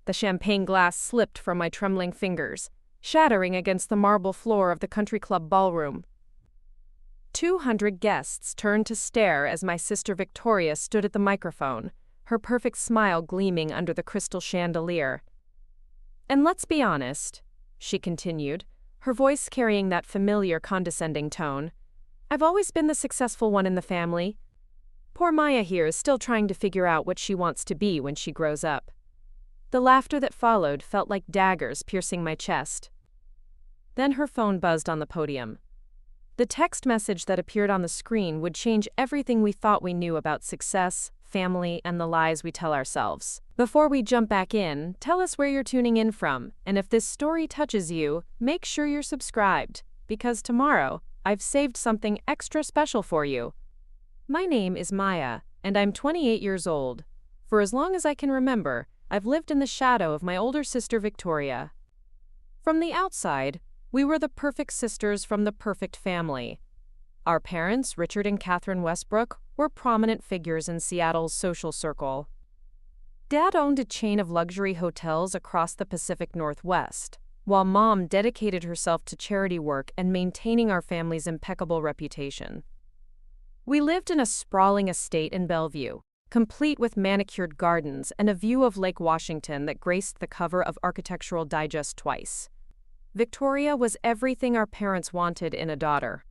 The champagne glass slipped from my trembling fingers, shattering against the marble floor of the country club ballroom. 200 guests turned to stare as my sister Victoria stood at the microphone, her perfect smile gleaming under the crystal chandelier. "And let's be honest," she continued, her voice carrying that familiar condescending tone, "I've always been the successful one in the family. Poor Maya here is still trying to figure out what she wants to be when she grows up." The laughter that followed felt like daggers piercing my chest. Then her phone buzzed on the podium. The text message that appeared on the screen would change everything we thought we knew about success, family, and the lies we tell ourselves. Before we jump back in, tell us where you're tuning in from, and if this story touches you, make sure you're subscribed, because tomorrow, I've saved something extra special for you. My name is Maya, and I'm 28 years old. For as long as I can remember, I've lived in the shadow of my older sister Victoria. From the outside, we were the perfect sisters from the perfect family. Our parents, Richard and Catherine Westbrook, were prominent figures in Seattle's social circle. Dad owned a chain of luxury hotels across the Pacific Northwest, while Mom dedicated herself to charity work and maintaining our family's impeccable reputation. We lived in a sprawling estate in Bellevue, complete with manicured gardens and a view of Lake Washington that graced the cover of Architectural Digest twice. Victoria was everything our parents wanted in a daughter.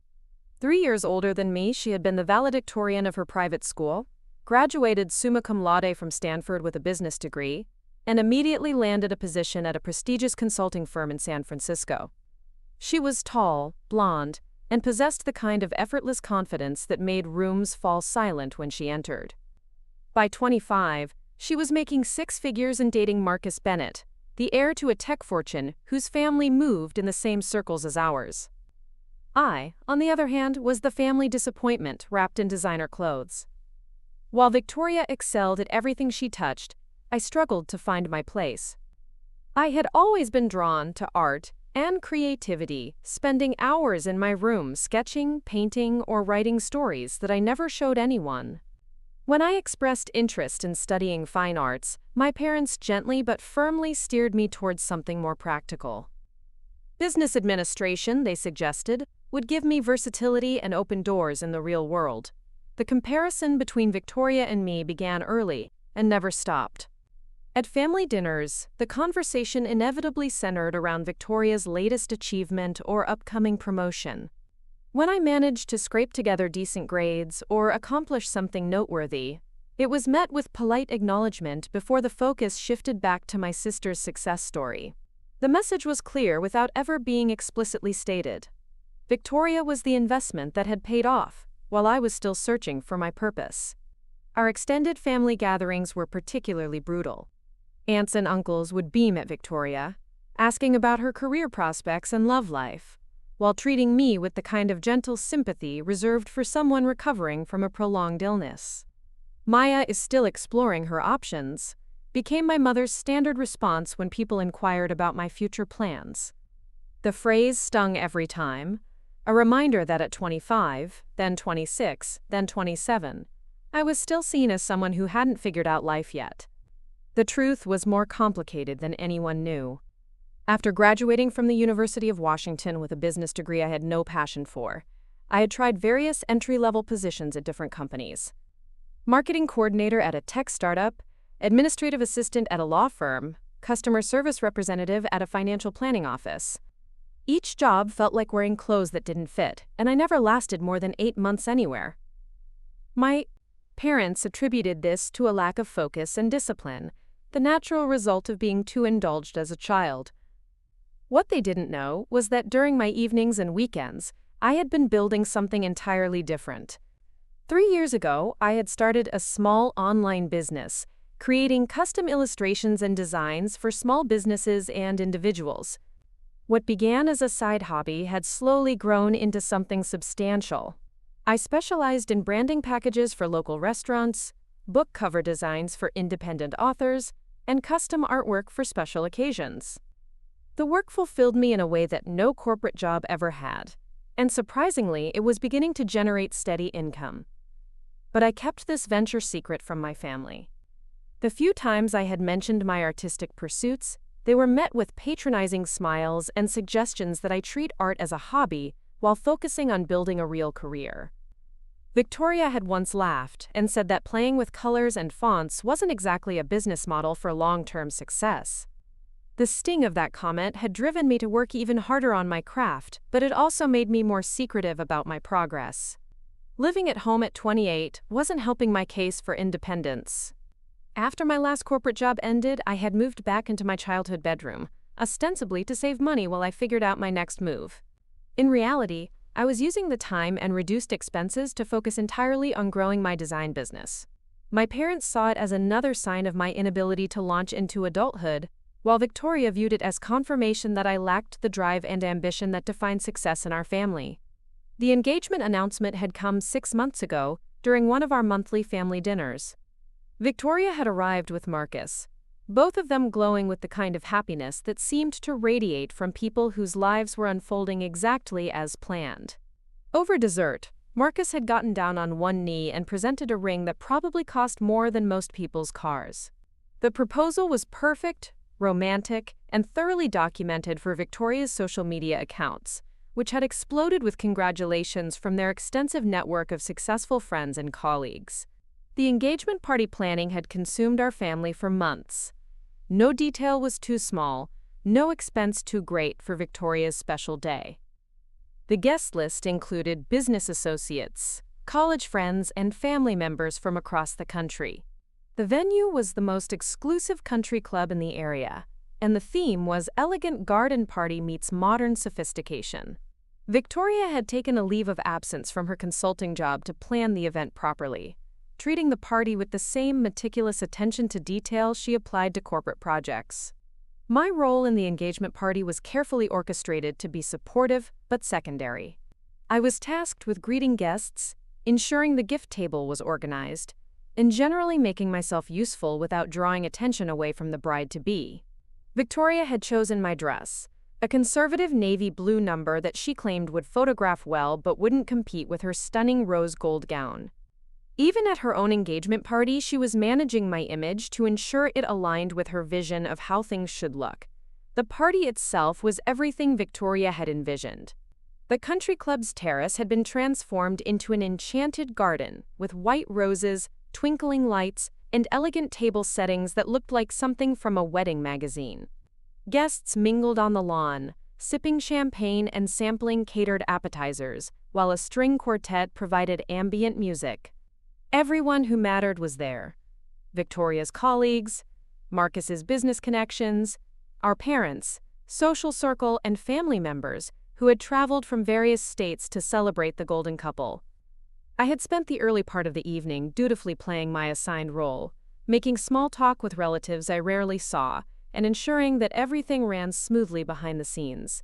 3 years older than me, she had been the valedictorian of her private school, graduated summa cum laude from Stanford with a business degree, and immediately landed a position at a prestigious consulting firm in San Francisco. She was tall, blonde, and possessed the kind of effortless confidence that made rooms fall silent when she entered. By 25, she was making 6 figures and dating Marcus Bennett, the heir to a tech fortune whose family moved in the same circles as ours. I, on the other hand, was the family disappointment wrapped in designer clothes. While Victoria excelled at everything she touched, I struggled to find my place. I had always been drawn to art and creativity, spending hours in my room sketching, painting, or writing stories that I never showed anyone. When I expressed interest in studying fine arts, my parents gently but firmly steered me towards something more practical. Business administration, they suggested, would give me versatility and open doors in the real world. The comparison between Victoria and me began early and never stopped. At family dinners, the conversation inevitably centered around Victoria's latest achievement or upcoming promotion. When I managed to scrape together decent grades or accomplish something noteworthy, it was met with polite acknowledgement before the focus shifted back to my sister's success story. The message was clear without ever being explicitly stated. Victoria was the investment that had paid off, while I was still searching for my purpose. Our extended family gatherings were particularly brutal. Aunts and uncles would beam at Victoria, asking about her career prospects and love life, while treating me with the kind of gentle sympathy reserved for someone recovering from a prolonged illness. "Maya is still exploring her options," became my mother's standard response when people inquired about my future plans. The phrase stung every time, a reminder that at 25, then 26, then 27, I was still seen as someone who hadn't figured out life yet. The truth was more complicated than anyone knew. After graduating from the University of Washington with a business degree I had no passion for, I had tried various entry-level positions at different companies. Marketing coordinator at a tech startup, administrative assistant at a law firm, customer service representative at a financial planning office. Each job felt like wearing clothes that didn't fit, and I never lasted more than 8 months anywhere. My parents attributed this to a lack of focus and discipline, the natural result of being too indulged as a child. What they didn't know was that during my evenings and weekends, I had been building something entirely different. 3 years ago, I had started a small online business, creating custom illustrations and designs for small businesses and individuals. What began as a side hobby had slowly grown into something substantial. I specialized in branding packages for local restaurants, book cover designs for independent authors, and custom artwork for special occasions. The work fulfilled me in a way that no corporate job ever had, and surprisingly, it was beginning to generate steady income. But I kept this venture secret from my family. The few times I had mentioned my artistic pursuits, they were met with patronizing smiles and suggestions that I treat art as a hobby while focusing on building a real career. Victoria had once laughed and said that playing with colors and fonts wasn't exactly a business model for long-term success. The sting of that comment had driven me to work even harder on my craft, but it also made me more secretive about my progress. Living at home at 28 wasn't helping my case for independence. After my last corporate job ended, I had moved back into my childhood bedroom, ostensibly to save money while I figured out my next move. In reality, I was using the time and reduced expenses to focus entirely on growing my design business. My parents saw it as another sign of my inability to launch into adulthood, while Victoria viewed it as confirmation that I lacked the drive and ambition that define success in our family. The engagement announcement had come 6 months ago, during one of our monthly family dinners. Victoria had arrived with Marcus, both of them glowing with the kind of happiness that seemed to radiate from people whose lives were unfolding exactly as planned. Over dessert, Marcus had gotten down on one knee and presented a ring that probably cost more than most people's cars. The proposal was perfect, romantic, and thoroughly documented for Victoria's social media accounts, which had exploded with congratulations from their extensive network of successful friends and colleagues. The engagement party planning had consumed our family for months. No detail was too small, no expense too great for Victoria's special day. The guest list included business associates, college friends, and family members from across the country. The venue was the most exclusive country club in the area, and the theme was elegant garden party meets modern sophistication. Victoria had taken a leave of absence from her consulting job to plan the event properly, treating the party with the same meticulous attention to detail she applied to corporate projects. My role in the engagement party was carefully orchestrated to be supportive but secondary. I was tasked with greeting guests, ensuring the gift table was organized, and generally making myself useful without drawing attention away from the bride-to-be. Victoria had chosen my dress, a conservative navy blue number that she claimed would photograph well but wouldn't compete with her stunning rose gold gown. Even at her own engagement party, she was managing my image to ensure it aligned with her vision of how things should look. The party itself was everything Victoria had envisioned. The country club's terrace had been transformed into an enchanted garden with white roses, twinkling lights, and elegant table settings that looked like something from a wedding magazine. Guests mingled on the lawn, sipping champagne and sampling catered appetizers, while a string quartet provided ambient music. Everyone who mattered was there. Victoria's colleagues, Marcus's business connections, our parents, social circle, and family members who had traveled from various states to celebrate the golden couple. I had spent the early part of the evening dutifully playing my assigned role, making small talk with relatives I rarely saw, and ensuring that everything ran smoothly behind the scenes.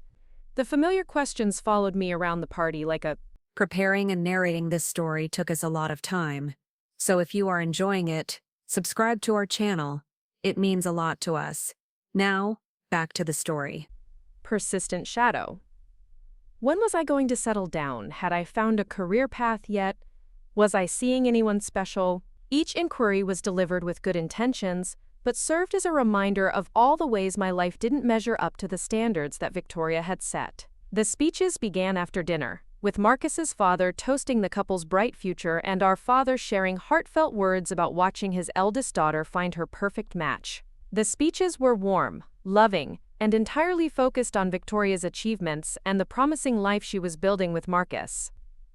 The familiar questions followed me around the party like a Preparing and narrating this story took us a lot of time. So if you are enjoying it, subscribe to our channel. It means a lot to us. Now, back to the story. persistent shadow. When was I going to settle down? Had I found a career path yet? Was I seeing anyone special? Each inquiry was delivered with good intentions, but served as a reminder of all the ways my life didn't measure up to the standards that Victoria had set. The speeches began after dinner, with Marcus's father toasting the couple's bright future and our father sharing heartfelt words about watching his eldest daughter find her perfect match. The speeches were warm, loving, and entirely focused on Victoria's achievements and the promising life she was building with Marcus.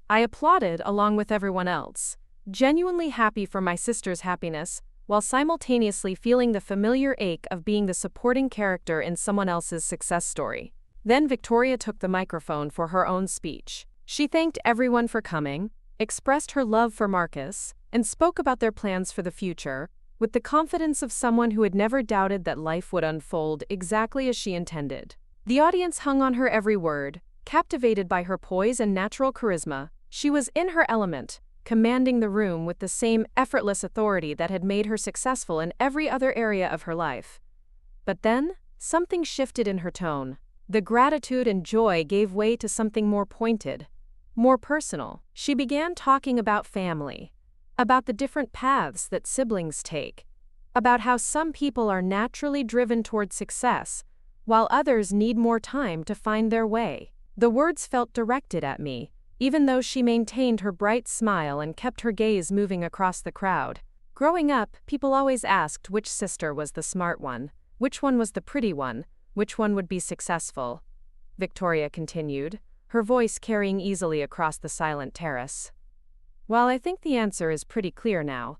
I applauded along with everyone else, genuinely happy for my sister's happiness, while simultaneously feeling the familiar ache of being the supporting character in someone else's success story. Then Victoria took the microphone for her own speech. She thanked everyone for coming, expressed her love for Marcus, and spoke about their plans for the future, with the confidence of someone who had never doubted that life would unfold exactly as she intended. The audience hung on her every word, captivated by her poise and natural charisma. She was in her element, commanding the room with the same effortless authority that had made her successful in every other area of her life. But then, something shifted in her tone. The gratitude and joy gave way to something more pointed, more personal. She began talking about family, about the different paths that siblings take, about how some people are naturally driven toward success, while others need more time to find their way. The words felt directed at me, even though she maintained her bright smile and kept her gaze moving across the crowd. Growing up, people always asked which sister was the smart one, which one was the pretty one, which one would be successful. Victoria continued, her voice carrying easily across the silent terrace. Well, I think the answer is pretty clear now.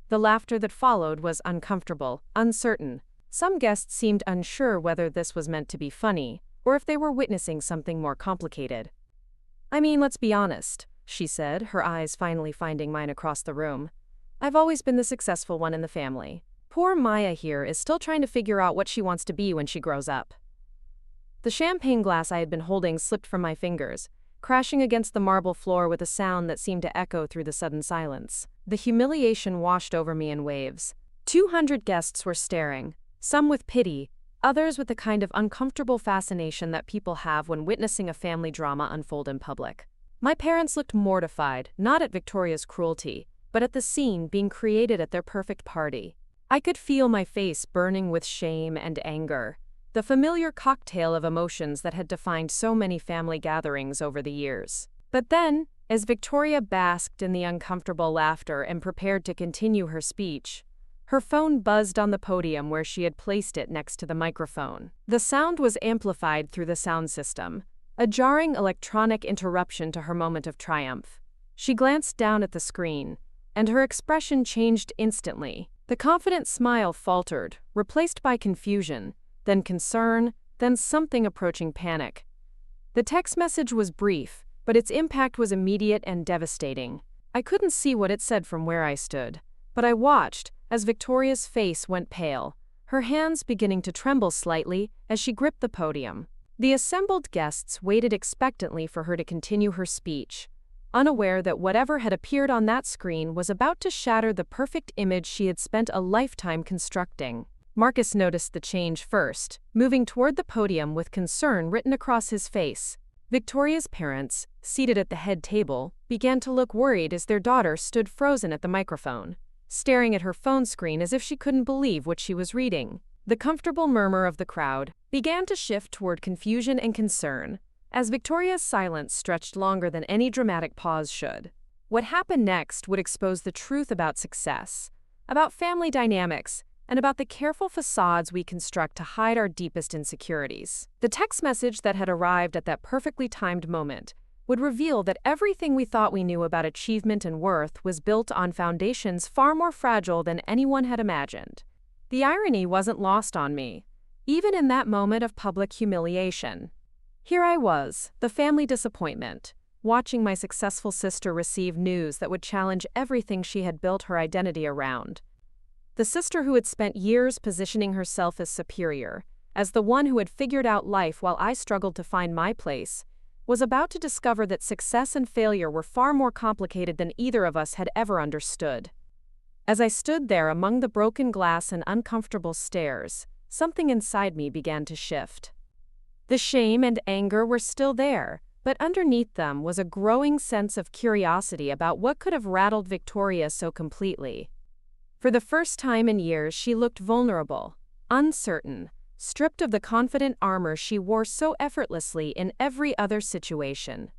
The laughter that followed was uncomfortable, uncertain. Some guests seemed unsure whether this was meant to be funny, or if they were witnessing something more complicated. I mean, let's be honest, she said, her eyes finally finding mine across the room. I've always been the successful one in the family. Poor Maya here is still trying to figure out what she wants to be when she grows up. The champagne glass I had been holding slipped from my fingers, crashing against the marble floor with a sound that seemed to echo through the sudden silence. The humiliation washed over me in waves. 200 guests were staring, some with pity, others with the kind of uncomfortable fascination that people have when witnessing a family drama unfold in public. My parents looked mortified, not at Victoria's cruelty, but at the scene being created at their perfect party. I could feel my face burning with shame and anger, the familiar cocktail of emotions that had defined so many family gatherings over the years. But then, as Victoria basked in the uncomfortable laughter and prepared to continue her speech, her phone buzzed on the podium where she had placed it next to the microphone. The sound was amplified through the sound system, a jarring electronic interruption to her moment of triumph. She glanced down at the screen, and her expression changed instantly. The confident smile faltered, replaced by confusion, then concern, then something approaching panic. The text message was brief, but its impact was immediate and devastating. I couldn't see what it said from where I stood, but I watched as Victoria's face went pale, her hands beginning to tremble slightly as she gripped the podium. The assembled guests waited expectantly for her to continue her speech, unaware that whatever had appeared on that screen was about to shatter the perfect image she had spent a lifetime constructing. Marcus noticed the change first, moving toward the podium with concern written across his face. Victoria's parents, seated at the head table, began to look worried as their daughter stood frozen at the microphone, staring at her phone screen as if she couldn't believe what she was reading. The comfortable murmur of the crowd began to shift toward confusion and concern, as Victoria's silence stretched longer than any dramatic pause should. What happened next would expose the truth about success, about family dynamics, and about the careful facades we construct to hide our deepest insecurities. The text message that had arrived at that perfectly timed moment would reveal that everything we thought we knew about achievement and worth was built on foundations far more fragile than anyone had imagined. The irony wasn't lost on me, even in that moment of public humiliation. Here I was, the family disappointment, watching my successful sister receive news that would challenge everything she had built her identity around. The sister who had spent years positioning herself as superior, as the one who had figured out life while I struggled to find my place, was about to discover that success and failure were far more complicated than either of us had ever understood. As I stood there among the broken glass and uncomfortable stares, something inside me began to shift. The shame and anger were still there, but underneath them was a growing sense of curiosity about what could have rattled Victoria so completely. For the first time in years, she looked vulnerable, uncertain, stripped of the confident armor she wore so effortlessly in every other situation.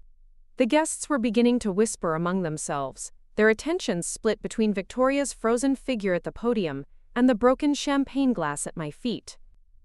The guests were beginning to whisper among themselves, their attentions split between Victoria's frozen figure at the podium and the broken champagne glass at my feet.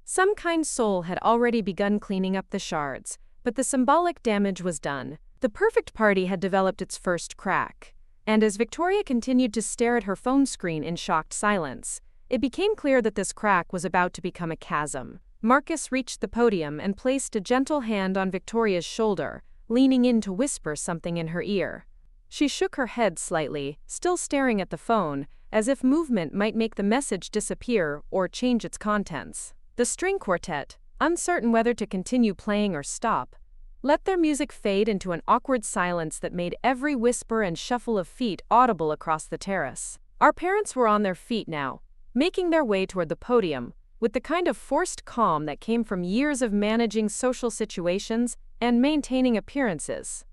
Some kind soul had already begun cleaning up the shards, but the symbolic damage was done. The perfect party had developed its first crack, and as Victoria continued to stare at her phone screen in shocked silence, it became clear that this crack was about to become a chasm. Marcus reached the podium and placed a gentle hand on Victoria's shoulder, leaning in to whisper something in her ear. She shook her head slightly, still staring at the phone, as if movement might make the message disappear or change its contents. The string quartet, uncertain whether to continue playing or stop, let their music fade into an awkward silence that made every whisper and shuffle of feet audible across the terrace. Our parents were on their feet now, making their way toward the podium, with the kind of forced calm that came from years of managing social situations and maintaining appearances.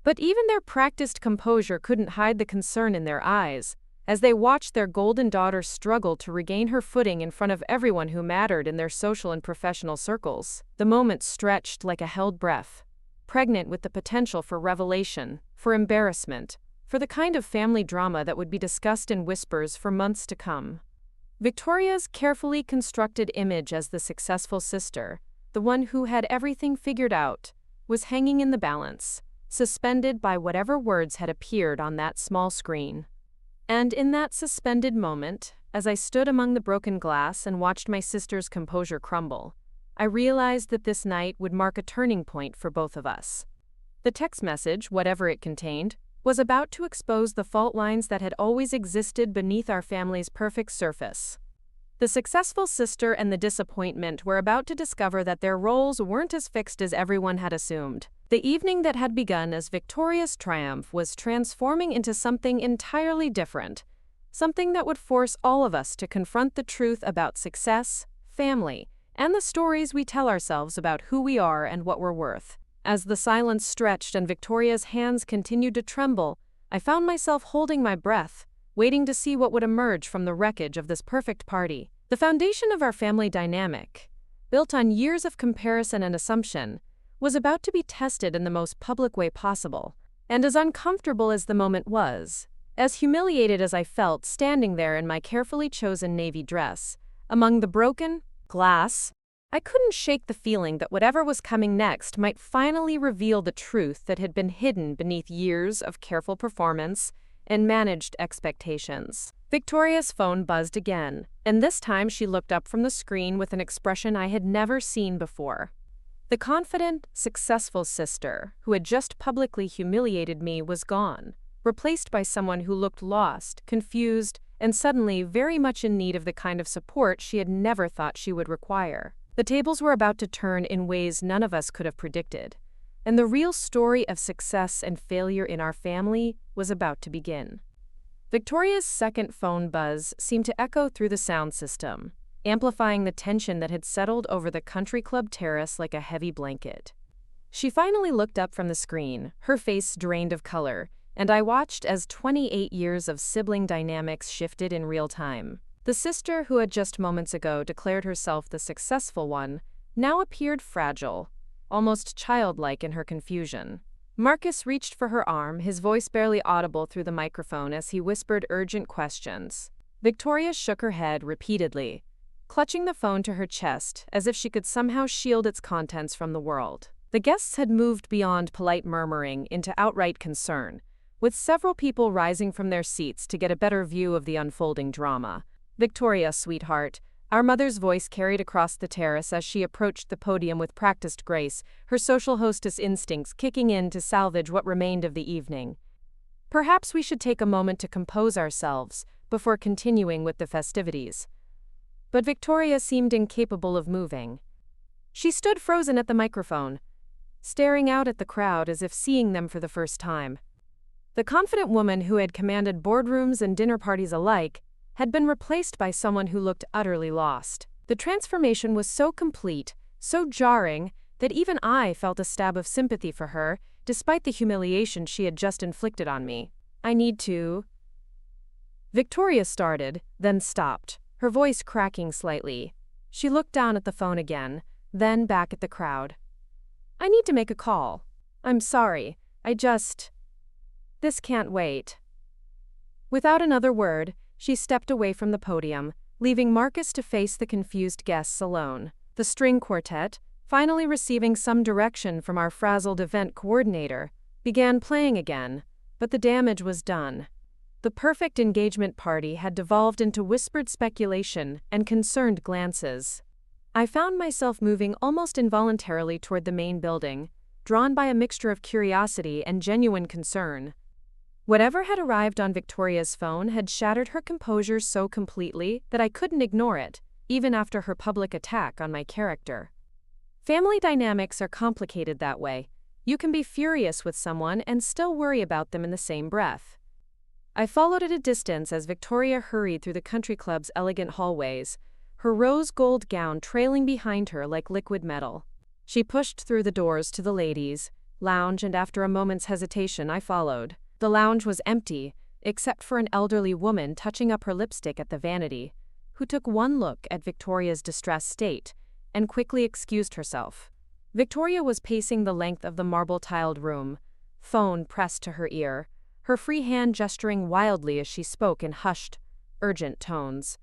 But even their practiced composure couldn't hide the concern in their eyes. as they watched their golden daughter struggle to regain her footing in front of everyone who mattered in their social and professional circles. The moment stretched like a held breath, pregnant with the potential for revelation, for embarrassment, for the kind of family drama that would be discussed in whispers for months to come. Victoria's carefully constructed image as the successful sister, the one who had everything figured out, was hanging in the balance, suspended by whatever words had appeared on that small screen. And in that suspended moment, as I stood among the broken glass and watched my sister's composure crumble, I realized that this night would mark a turning point for both of us. The text message, whatever it contained, was about to expose the fault lines that had always existed beneath our family's perfect surface. The successful sister and the disappointment were about to discover that their roles weren't as fixed as everyone had assumed. The evening that had begun as Victoria's triumph was transforming into something entirely different, something that would force all of us to confront the truth about success, family, and the stories we tell ourselves about who we are and what we're worth. As the silence stretched and Victoria's hands continued to tremble, I found myself holding my breath, waiting to see what would emerge from the wreckage of this perfect party. The foundation of our family dynamic, built on years of comparison and assumption, was about to be tested in the most public way possible. And as uncomfortable as the moment was, as humiliated as I felt standing there in my carefully chosen navy dress, among the broken glass, I couldn't shake the feeling that whatever was coming next might finally reveal the truth that had been hidden beneath years of careful performance and managed expectations. Victoria's phone buzzed again, and this time she looked up from the screen with an expression I had never seen before. The confident, successful sister, who had just publicly humiliated me, was gone, replaced by someone who looked lost, confused, and suddenly very much in need of the kind of support she had never thought she would require. The tables were about to turn in ways none of us could have predicted, and the real story of success and failure in our family was about to begin. Victoria's second phone buzz seemed to echo through the sound system, amplifying the tension that had settled over the country club terrace like a heavy blanket. She finally looked up from the screen, her face drained of color, and I watched as 28 years of sibling dynamics shifted in real time. The sister who had just moments ago declared herself the successful one now appeared fragile, almost childlike in her confusion. Marcus reached for her arm, his voice barely audible through the microphone as he whispered urgent questions. Victoria shook her head repeatedly, clutching the phone to her chest as if she could somehow shield its contents from the world. The guests had moved beyond polite murmuring into outright concern, with several people rising from their seats to get a better view of the unfolding drama. "Victoria, sweetheart," our mother's voice carried across the terrace as she approached the podium with practiced grace, her social hostess instincts kicking in to salvage what remained of the evening. "Perhaps we should take a moment to compose ourselves before continuing with the festivities." But Victoria seemed incapable of moving. She stood frozen at the microphone, staring out at the crowd as if seeing them for the first time. The confident woman who had commanded boardrooms and dinner parties alike had been replaced by someone who looked utterly lost. The transformation was so complete, so jarring, that even I felt a stab of sympathy for her, despite the humiliation she had just inflicted on me. "I need to..." Victoria started, then stopped, her voice cracking slightly. She looked down at the phone again, then back at the crowd. "I need to make a call. I'm sorry, this can't wait." Without another word, she stepped away from the podium, leaving Marcus to face the confused guests alone. The string quartet, finally receiving some direction from our frazzled event coordinator, began playing again, but the damage was done. The perfect engagement party had devolved into whispered speculation and concerned glances. I found myself moving almost involuntarily toward the main building, drawn by a mixture of curiosity and genuine concern. Whatever had arrived on Victoria's phone had shattered her composure so completely that I couldn't ignore it, even after her public attack on my character. Family dynamics are complicated that way. You can be furious with someone and still worry about them in the same breath. I followed at a distance as Victoria hurried through the country club's elegant hallways, her rose gold gown trailing behind her like liquid metal. She pushed through the doors to the ladies' lounge, and after a moment's hesitation I followed. The lounge was empty, except for an elderly woman touching up her lipstick at the vanity, who took one look at Victoria's distressed state and quickly excused herself. Victoria was pacing the length of the marble-tiled room, phone pressed to her ear, her free hand gesturing wildly as she spoke in hushed, urgent tones.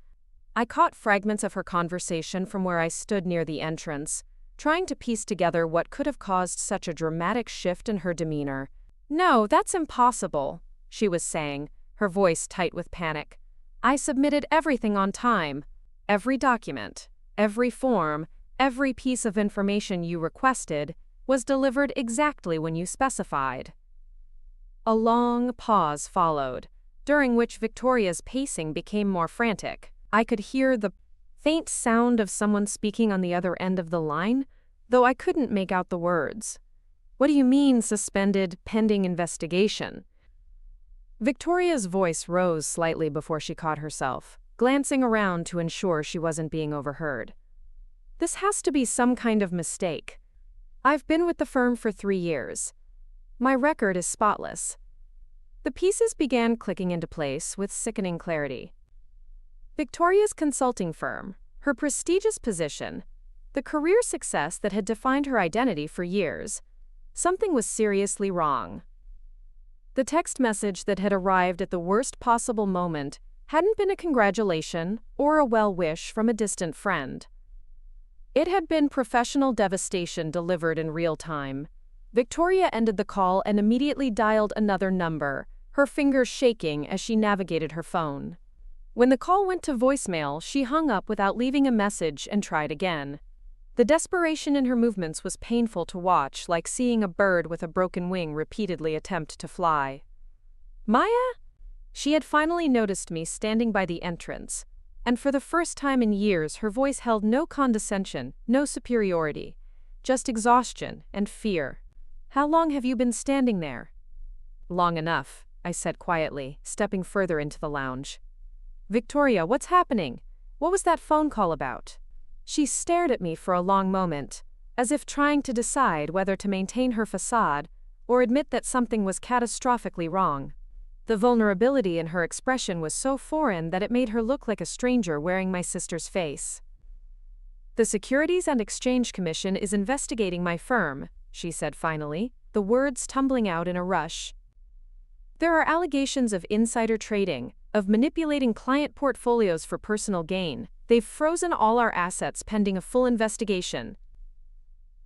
I caught fragments of her conversation from where I stood near the entrance, trying to piece together what could have caused such a dramatic shift in her demeanor. "No, that's impossible," she was saying, her voice tight with panic. "I submitted everything on time. Every document, every form, every piece of information you requested was delivered exactly when you specified." A long pause followed, during which Victoria's pacing became more frantic. I could hear the faint sound of someone speaking on the other end of the line, though I couldn't make out the words. "What do you mean, suspended, pending investigation?" Victoria's voice rose slightly before she caught herself, glancing around to ensure she wasn't being overheard. "This has to be some kind of mistake. I've been with the firm for 3 years. My record is spotless." The pieces began clicking into place with sickening clarity. Victoria's consulting firm, her prestigious position, the career success that had defined her identity for years. Something was seriously wrong. The text message that had arrived at the worst possible moment hadn't been a congratulation or a well-wish from a distant friend. It had been professional devastation delivered in real time. Victoria ended the call and immediately dialed another number, her fingers shaking as she navigated her phone. When the call went to voicemail, she hung up without leaving a message and tried again. The desperation in her movements was painful to watch, like seeing a bird with a broken wing repeatedly attempt to fly. "Maya?" She had finally noticed me standing by the entrance, and for the first time in years her voice held no condescension, no superiority, just exhaustion and fear. "How long have you been standing there?" "Long enough," I said quietly, stepping further into the lounge. "Victoria, what's happening? What was that phone call about?" She stared at me for a long moment, as if trying to decide whether to maintain her facade or admit that something was catastrophically wrong. The vulnerability in her expression was so foreign that it made her look like a stranger wearing my sister's face. "The Securities and Exchange Commission is investigating my firm," she said finally, the words tumbling out in a rush. "There are allegations of insider trading, of manipulating client portfolios for personal gain. They've frozen all our assets pending a full investigation.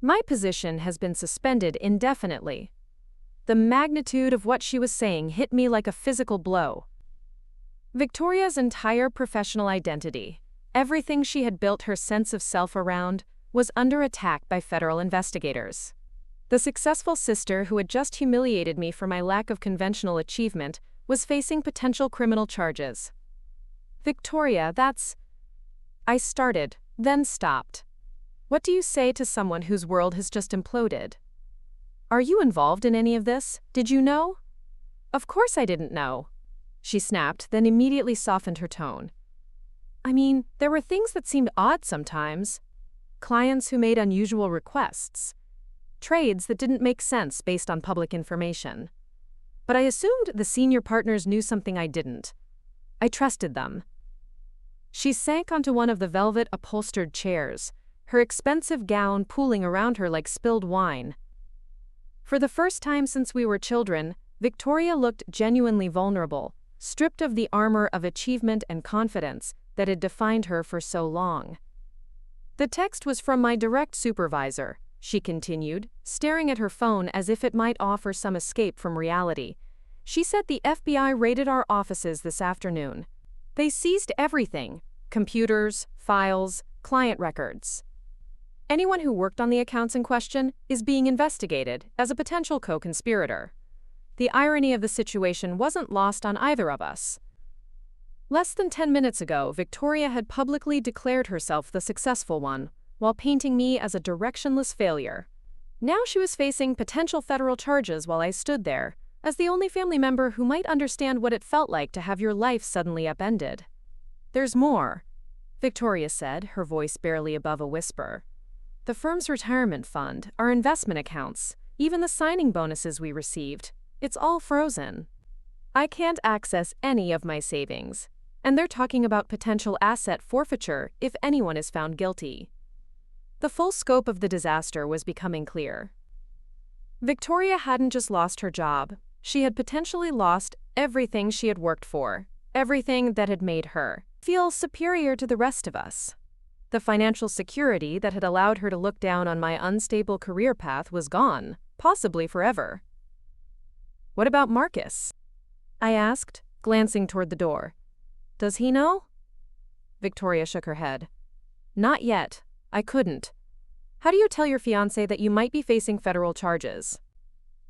My position has been suspended indefinitely." The magnitude of what she was saying hit me like a physical blow. Victoria's entire professional identity, everything she had built her sense of self around, was under attack by federal investigators. The successful sister who had just humiliated me for my lack of conventional achievement was facing potential criminal charges. "Victoria, that's—" I started, then stopped. "What do you say to someone whose world has just imploded? Are you involved in any of this? Did you know?" "Of course I didn't know," she snapped, then immediately softened her tone. "I mean, there were things that seemed odd sometimes. Clients who made unusual requests. Trades that didn't make sense based on public information. But I assumed the senior partners knew something I didn't. I trusted them." She sank onto one of the velvet-upholstered chairs, her expensive gown pooling around her like spilled wine. For the first time since we were children, Victoria looked genuinely vulnerable, stripped of the armor of achievement and confidence that had defined her for so long. "The text was from my direct supervisor," she continued, staring at her phone as if it might offer some escape from reality. "She said the FBI raided our offices this afternoon. They seized everything: computers, files, client records. Anyone who worked on the accounts in question is being investigated as a potential co-conspirator. The irony of the situation wasn't lost on either of us." Less than 10 minutes ago, Victoria had publicly declared herself the successful one, while painting me as a directionless failure. Now she was facing potential federal charges while I stood there, as the only family member who might understand what it felt like to have your life suddenly upended. "There's more," Victoria said, her voice barely above a whisper. "The firm's retirement fund, our investment accounts, even the signing bonuses we received, it's all frozen." I can't access any of my savings. And they're talking about potential asset forfeiture if anyone is found guilty. The full scope of the disaster was becoming clear. Victoria hadn't just lost her job, she had potentially lost everything she had worked for, everything that had made her feel superior to the rest of us. The financial security that had allowed her to look down on my unstable career path was gone, possibly forever. "What about Marcus?" I asked, glancing toward the door. "Does he know?" Victoria shook her head. "Not yet. I couldn't. How do you tell your fiancé that you might be facing federal charges?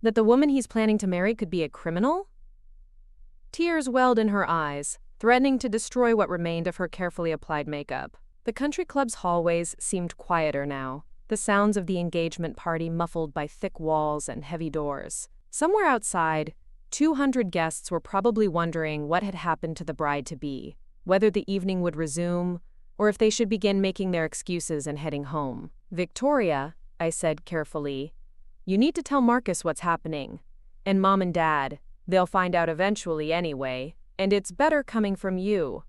That the woman he's planning to marry could be a criminal?" Tears welled in her eyes, threatening to destroy what remained of her carefully applied makeup. The country club's hallways seemed quieter now, the sounds of the engagement party muffled by thick walls and heavy doors. Somewhere outside, 200 guests were probably wondering what had happened to the bride-to-be, whether the evening would resume, or if they should begin making their excuses and heading home. "Victoria," I said carefully, "you need to tell Marcus what's happening. And Mom and Dad, they'll find out eventually anyway, and it's better coming from you."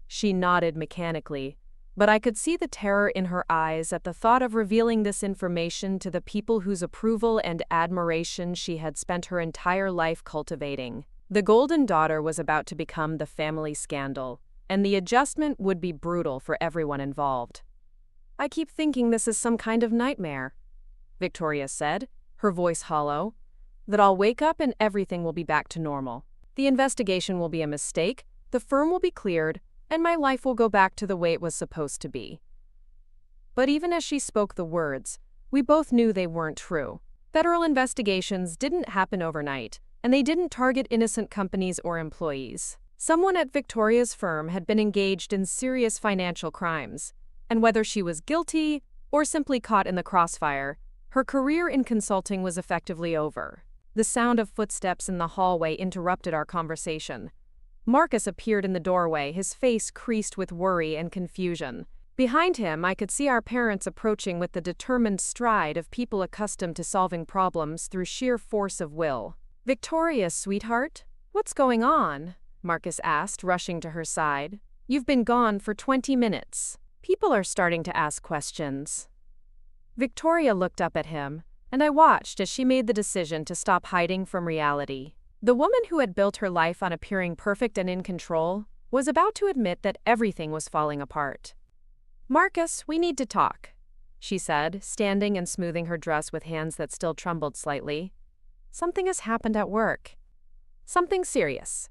She nodded mechanically, but I could see the terror in her eyes at the thought of revealing this information to the people whose approval and admiration she had spent her entire life cultivating. The golden daughter was about to become the family scandal, and the adjustment would be brutal for everyone involved. "I keep thinking this is some kind of nightmare," Victoria said, her voice hollow, "that I'll wake up and everything will be back to normal. The investigation will be a mistake, the firm will be cleared, and my life will go back to the way it was supposed to be." But even as she spoke the words, we both knew they weren't true. Federal investigations didn't happen overnight, and they didn't target innocent companies or employees. Someone at Victoria's firm had been engaged in serious financial crimes, and whether she was guilty or simply caught in the crossfire, her career in consulting was effectively over. The sound of footsteps in the hallway interrupted our conversation. Marcus appeared in the doorway, his face creased with worry and confusion. Behind him, I could see our parents approaching with the determined stride of people accustomed to solving problems through sheer force of will. "Victoria, sweetheart, what's going on?" Marcus asked, rushing to her side. "You've been gone for 20 minutes. People are starting to ask questions." Victoria looked up at him, and I watched as she made the decision to stop hiding from reality. The woman who had built her life on appearing perfect and in control was about to admit that everything was falling apart. "Marcus, we need to talk," she said, standing and smoothing her dress with hands that still trembled slightly. "Something has happened at work. Something serious."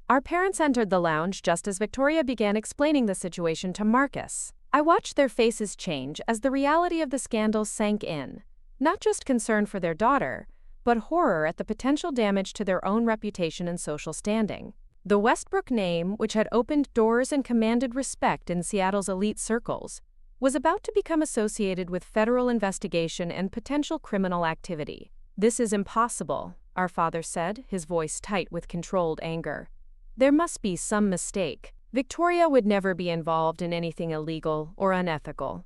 Our parents entered the lounge just as Victoria began explaining the situation to Marcus. I watched their faces change as the reality of the scandal sank in, not just concern for their daughter, but horror at the potential damage to their own reputation and social standing. The Westbrook name, which had opened doors and commanded respect in Seattle's elite circles, was about to become associated with federal investigation and potential criminal activity. "This is impossible," our father said, his voice tight with controlled anger. "There must be some mistake. Victoria would never be involved in anything illegal or unethical."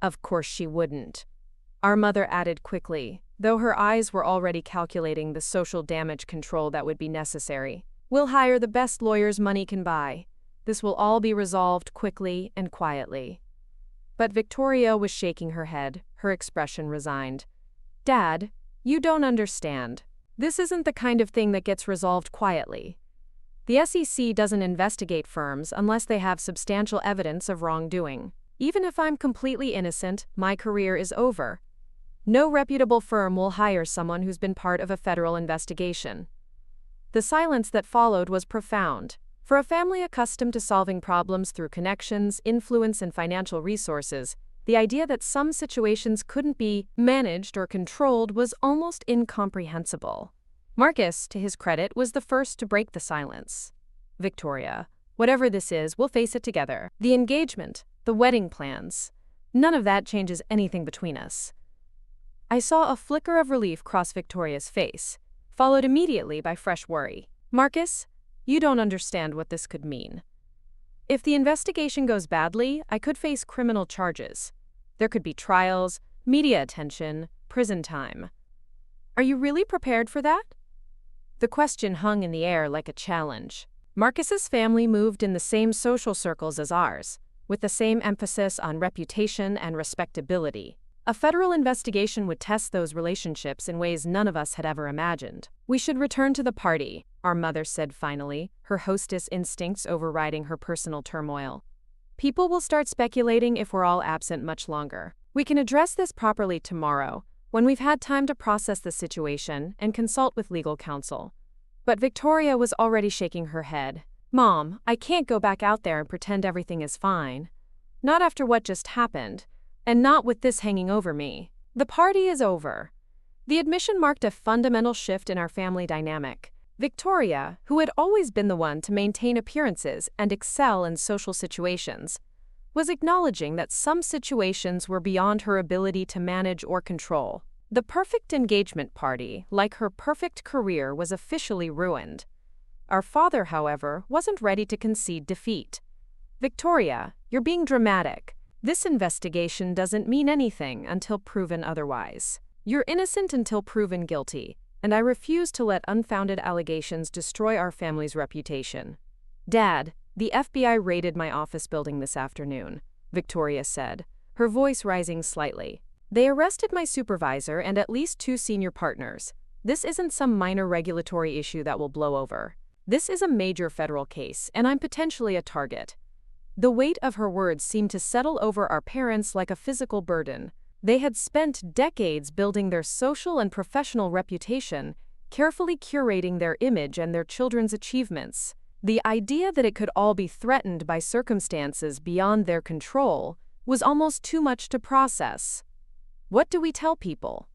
"Of course she wouldn't," our mother added quickly, though her eyes were already calculating the social damage control that would be necessary. "We'll hire the best lawyers money can buy. This will all be resolved quickly and quietly." But Victoria was shaking her head, her expression resigned. "Dad, you don't understand. This isn't the kind of thing that gets resolved quietly. The SEC doesn't investigate firms unless they have substantial evidence of wrongdoing. Even if I'm completely innocent, my career is over. No reputable firm will hire someone who's been part of a federal investigation." The silence that followed was profound. For a family accustomed to solving problems through connections, influence, and financial resources, the idea that some situations couldn't be managed or controlled was almost incomprehensible. Marcus, to his credit, was the first to break the silence. "Victoria, whatever this is, we'll face it together. The engagement, the wedding plans, none of that changes anything between us." I saw a flicker of relief cross Victoria's face, followed immediately by fresh worry. "Marcus, you don't understand what this could mean. If the investigation goes badly, I could face criminal charges. There could be trials, media attention, prison time. Are you really prepared for that?" The question hung in the air like a challenge. Marcus's family moved in the same social circles as ours, with the same emphasis on reputation and respectability. A federal investigation would test those relationships in ways none of us had ever imagined. "We should return to the party," our mother said finally, her hostess instincts overriding her personal turmoil. "People will start speculating if we're all absent much longer. We can address this properly tomorrow, when we've had time to process the situation and consult with legal counsel." But Victoria was already shaking her head. "Mom, I can't go back out there and pretend everything is fine. Not after what just happened. And not with this hanging over me. The party is over." The admission marked a fundamental shift in our family dynamic. Victoria, who had always been the one to maintain appearances and excel in social situations, was acknowledging that some situations were beyond her ability to manage or control. The perfect engagement party, like her perfect career, was officially ruined. Our father, however, wasn't ready to concede defeat. "Victoria, you're being dramatic. This investigation doesn't mean anything until proven otherwise. You're innocent until proven guilty, and I refuse to let unfounded allegations destroy our family's reputation." "Dad, the FBI raided my office building this afternoon," Victoria said, her voice rising slightly. "They arrested my supervisor and at least 2 senior partners. This isn't some minor regulatory issue that will blow over. This is a major federal case, and I'm potentially a target." The weight of her words seemed to settle over our parents like a physical burden. They had spent decades building their social and professional reputation, carefully curating their image and their children's achievements. The idea that it could all be threatened by circumstances beyond their control was almost too much to process. "What do we tell people?"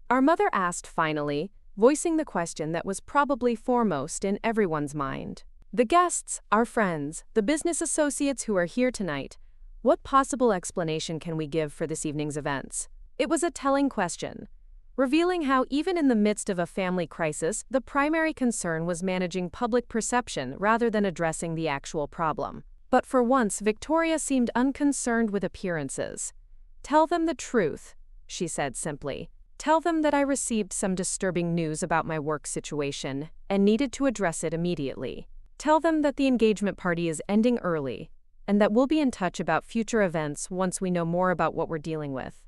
our mother asked finally, voicing the question that was probably foremost in everyone's mind. "The guests, our friends, the business associates who are here tonight, what possible explanation can we give for this evening's events?" It was a telling question, revealing how even in the midst of a family crisis, the primary concern was managing public perception rather than addressing the actual problem. But for once, Victoria seemed unconcerned with appearances. "Tell them the truth," she said simply. "Tell them that I received some disturbing news about my work situation and needed to address it immediately. Tell them that the engagement party is ending early, and that we'll be in touch about future events once we know more about what we're dealing with."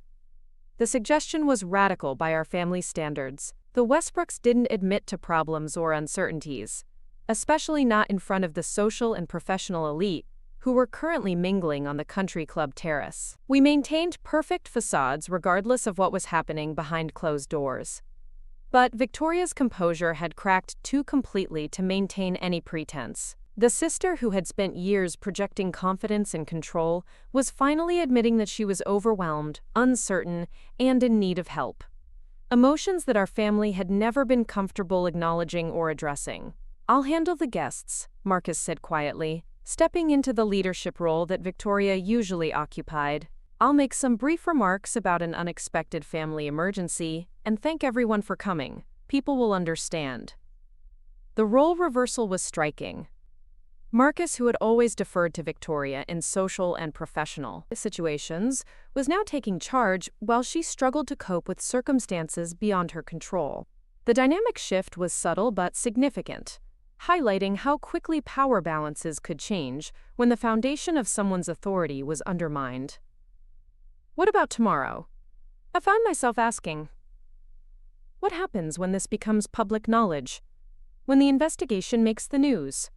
The suggestion was radical by our family's standards. The Westbrooks didn't admit to problems or uncertainties, especially not in front of the social and professional elite who were currently mingling on the country club terrace. We maintained perfect facades regardless of what was happening behind closed doors. But Victoria's composure had cracked too completely to maintain any pretense. The sister who had spent years projecting confidence and control was finally admitting that she was overwhelmed, uncertain, and in need of help. Emotions that our family had never been comfortable acknowledging or addressing. "I'll handle the guests," Marcus said quietly, stepping into the leadership role that Victoria usually occupied. "I'll make some brief remarks about an unexpected family emergency and thank everyone for coming. People will understand." The role reversal was striking. Marcus, who had always deferred to Victoria in social and professional situations, was now taking charge while she struggled to cope with circumstances beyond her control. The dynamic shift was subtle but significant, highlighting how quickly power balances could change when the foundation of someone's authority was undermined. "What about tomorrow?" I found myself asking. "What happens when this becomes public knowledge? When the investigation makes the news?"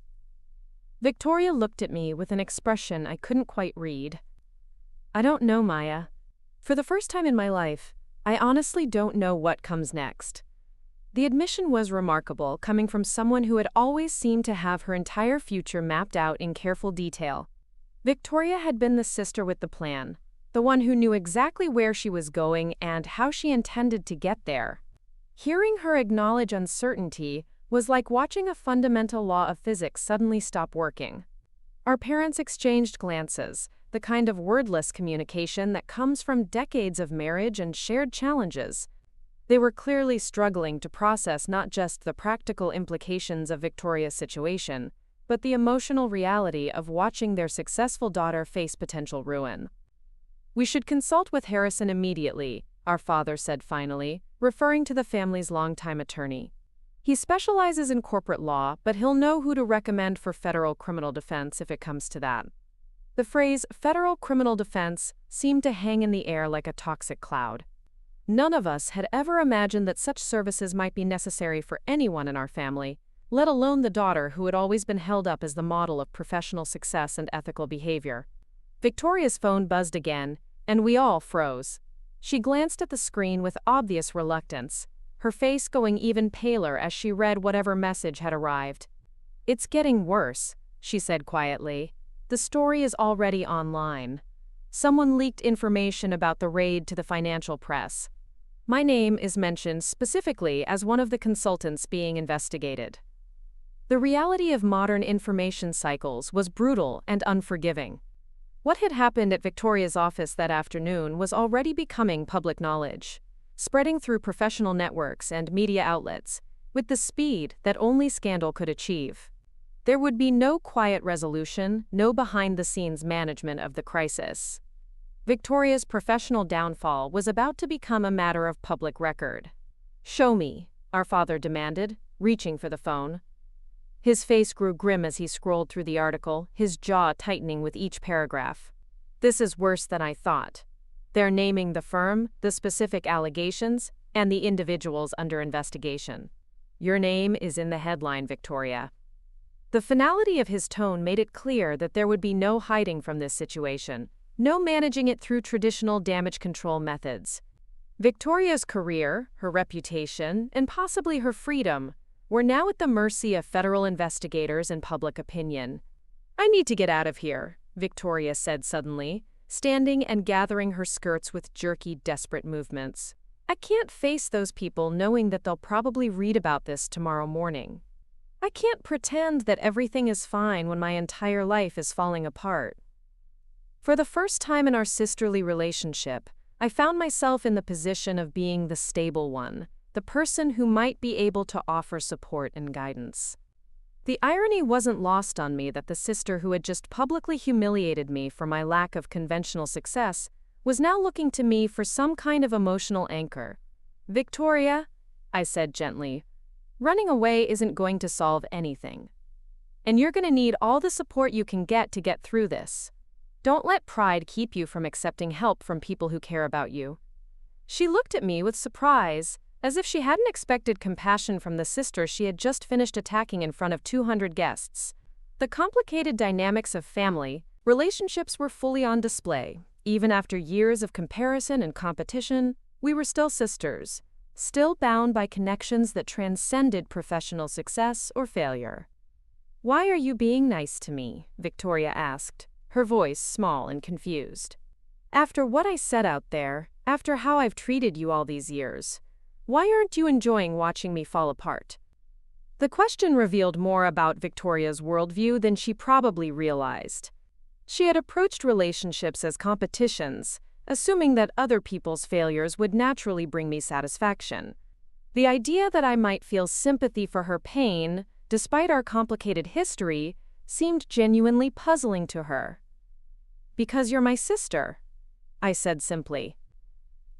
Victoria looked at me with an expression I couldn't quite read. "I don't know, Maya. For the first time in my life, I honestly don't know what comes next." The admission was remarkable, coming from someone who had always seemed to have her entire future mapped out in careful detail. Victoria had been the sister with the plan, the one who knew exactly where she was going and how she intended to get there. Hearing her acknowledge uncertainty was like watching a fundamental law of physics suddenly stop working. Our parents exchanged glances, the kind of wordless communication that comes from decades of marriage and shared challenges. They were clearly struggling to process not just the practical implications of Victoria's situation, but the emotional reality of watching their successful daughter face potential ruin. "We should consult with Harrison immediately," our father said finally, referring to the family's longtime attorney. He specializes in corporate law, but he'll know who to recommend for federal criminal defense if it comes to that. The phrase federal criminal defense seemed to hang in the air like a toxic cloud. None of us had ever imagined that such services might be necessary for anyone in our family, let alone the daughter who had always been held up as the model of professional success and ethical behavior. Victoria's phone buzzed again, and we all froze. She glanced at the screen with obvious reluctance, her face going even paler as she read whatever message had arrived. "It's getting worse," she said quietly. "The story is already online. Someone leaked information about the raid to the financial press. My name is mentioned specifically as one of the consultants being investigated." The reality of modern information cycles was brutal and unforgiving. What had happened at Victoria's office that afternoon was already becoming public knowledge, spreading through professional networks and media outlets, with the speed that only scandal could achieve. There would be no quiet resolution, no behind-the-scenes management of the crisis. Victoria's professional downfall was about to become a matter of public record. "Show me," our father demanded, reaching for the phone. His face grew grim as he scrolled through the article, his jaw tightening with each paragraph. "This is worse than I thought. They're naming the firm, the specific allegations, and the individuals under investigation. Your name is in the headline, Victoria." The finality of his tone made it clear that there would be no hiding from this situation, no managing it through traditional damage control methods. Victoria's career, her reputation, and possibly her freedom were now at the mercy of federal investigators and public opinion. "I need to get out of here," Victoria said suddenly, standing and gathering her skirts with jerky, desperate movements. "I can't face those people knowing that they'll probably read about this tomorrow morning. I can't pretend that everything is fine when my entire life is falling apart." For the first time in our sisterly relationship, I found myself in the position of being the stable one, the person who might be able to offer support and guidance. The irony wasn't lost on me that the sister who had just publicly humiliated me for my lack of conventional success was now looking to me for some kind of emotional anchor. "Victoria," I said gently, "running away isn't going to solve anything. And you're going to need all the support you can get to get through this. Don't let pride keep you from accepting help from people who care about you." She looked at me with surprise, as if she hadn't expected compassion from the sister she had just finished attacking in front of 200 guests. The complicated dynamics of family relationships were fully on display. Even after years of comparison and competition, we were still sisters, still bound by connections that transcended professional success or failure. "Why are you being nice to me?" Victoria asked, her voice small and confused. "After what I said out there, after how I've treated you all these years, why aren't you enjoying watching me fall apart?" The question revealed more about Victoria's worldview than she probably realized. She had approached relationships as competitions, assuming that other people's failures would naturally bring me satisfaction. The idea that I might feel sympathy for her pain, despite our complicated history, seemed genuinely puzzling to her. "Because you're my sister," I said simply.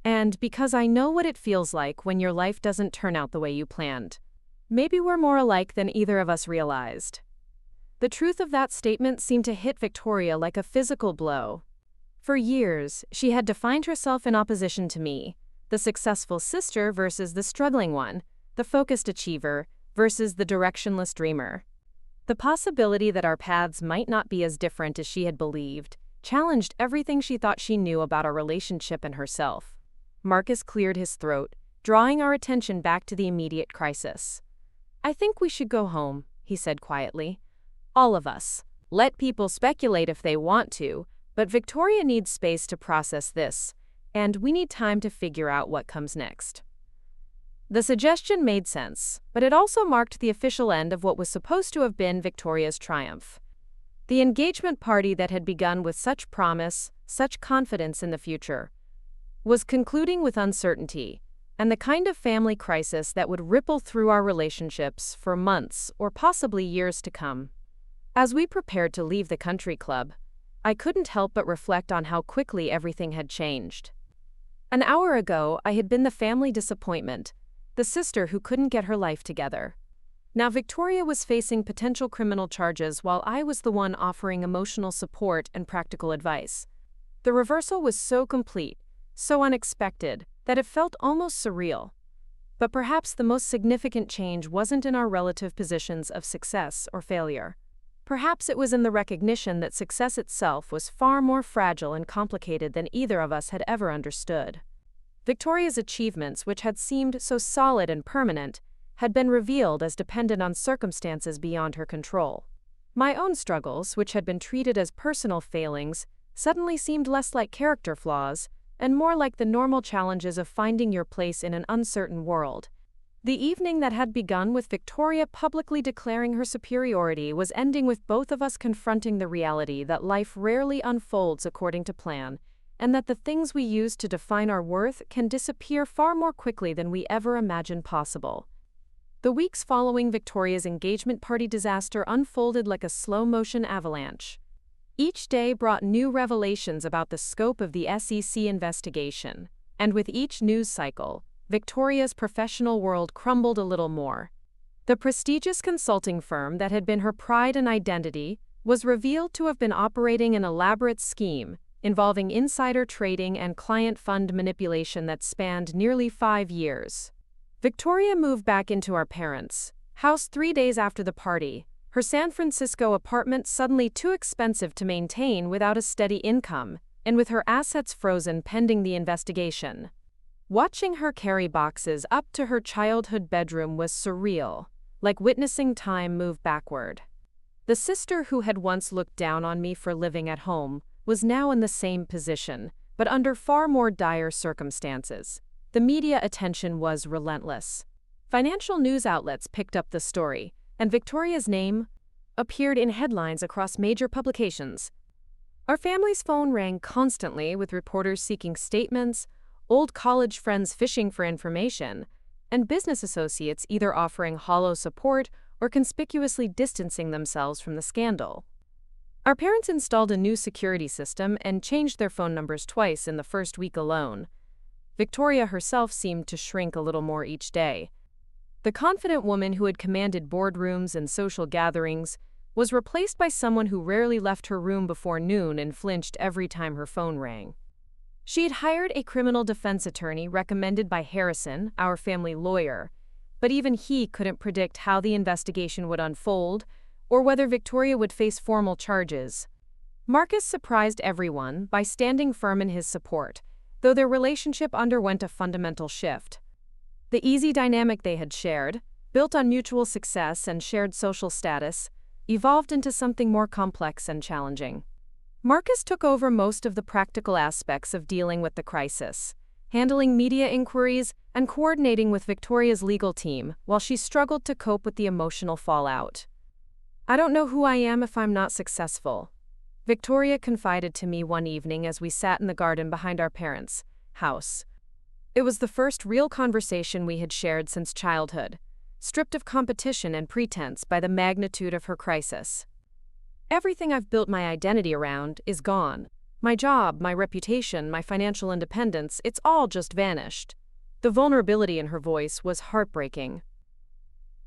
"And because I know what it feels like when your life doesn't turn out the way you planned. Maybe we're more alike than either of us realized." The truth of that statement seemed to hit Victoria like a physical blow. For years, she had defined herself in opposition to me, the successful sister versus the struggling one, the focused achiever versus the directionless dreamer. The possibility that our paths might not be as different as she had believed challenged everything she thought she knew about our relationship and herself. Marcus cleared his throat, drawing our attention back to the immediate crisis. "I think we should go home," he said quietly. "All of us. Let people speculate if they want to, but Victoria needs space to process this, and we need time to figure out what comes next." The suggestion made sense, but it also marked the official end of what was supposed to have been Victoria's triumph. The engagement party that had begun with such promise, such confidence in the future, was concluding with uncertainty, and the kind of family crisis that would ripple through our relationships for months or possibly years to come. As we prepared to leave the country club, I couldn't help but reflect on how quickly everything had changed. An hour ago, I had been the family disappointment, the sister who couldn't get her life together. Now Victoria was facing potential criminal charges while I was the one offering emotional support and practical advice. The reversal was so complete, so unexpected, that it felt almost surreal. But perhaps the most significant change wasn't in our relative positions of success or failure. Perhaps it was in the recognition that success itself was far more fragile and complicated than either of us had ever understood. Victoria's achievements, which had seemed so solid and permanent, had been revealed as dependent on circumstances beyond her control. My own struggles, which had been treated as personal failings, suddenly seemed less like character flaws and more like the normal challenges of finding your place in an uncertain world. The evening that had begun with Victoria publicly declaring her superiority was ending with both of us confronting the reality that life rarely unfolds according to plan, and that the things we use to define our worth can disappear far more quickly than we ever imagined possible. The weeks following Victoria's engagement party disaster unfolded like a slow-motion avalanche. Each day brought new revelations about the scope of the SEC investigation, and with each news cycle, Victoria's professional world crumbled a little more. The prestigious consulting firm that had been her pride and identity was revealed to have been operating an elaborate scheme involving insider trading and client fund manipulation that spanned nearly 5 years. Victoria moved back into our parents' house 3 days after the party, her San Francisco apartment suddenly too expensive to maintain without a steady income, and with her assets frozen pending the investigation. Watching her carry boxes up to her childhood bedroom was surreal, like witnessing time move backward. The sister who had once looked down on me for living at home was now in the same position, but under far more dire circumstances. The media attention was relentless. Financial news outlets picked up the story, and Victoria's name appeared in headlines across major publications. Our family's phone rang constantly with reporters seeking statements, old college friends fishing for information, and business associates either offering hollow support or conspicuously distancing themselves from the scandal. Our parents installed a new security system and changed their phone numbers twice in the first week alone. Victoria herself seemed to shrink a little more each day. The confident woman who had commanded boardrooms and social gatherings was replaced by someone who rarely left her room before noon and flinched every time her phone rang. She had hired a criminal defense attorney recommended by Harrison, our family lawyer, but even he couldn't predict how the investigation would unfold or whether Victoria would face formal charges. Marcus surprised everyone by standing firm in his support, though their relationship underwent a fundamental shift. The easy dynamic they had shared, built on mutual success and shared social status, evolved into something more complex and challenging. Marcus took over most of the practical aspects of dealing with the crisis, handling media inquiries and coordinating with Victoria's legal team while she struggled to cope with the emotional fallout. "I don't know who I am if I'm not successful," Victoria confided to me one evening as we sat in the garden behind our parents' house. It was the first real conversation we had shared since childhood, stripped of competition and pretense by the magnitude of her crisis. "Everything I've built my identity around is gone. My job, my reputation, my financial independence, it's all just vanished." The vulnerability in her voice was heartbreaking.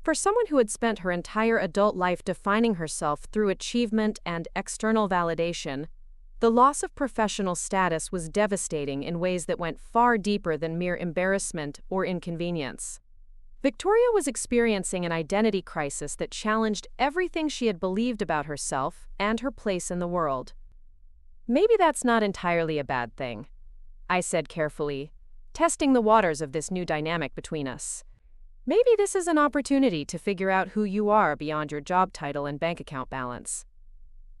For someone who had spent her entire adult life defining herself through achievement and external validation, the loss of professional status was devastating in ways that went far deeper than mere embarrassment or inconvenience. Victoria was experiencing an identity crisis that challenged everything she had believed about herself and her place in the world. "Maybe that's not entirely a bad thing," I said carefully, testing the waters of this new dynamic between us. "Maybe this is an opportunity to figure out who you are beyond your job title and bank account balance."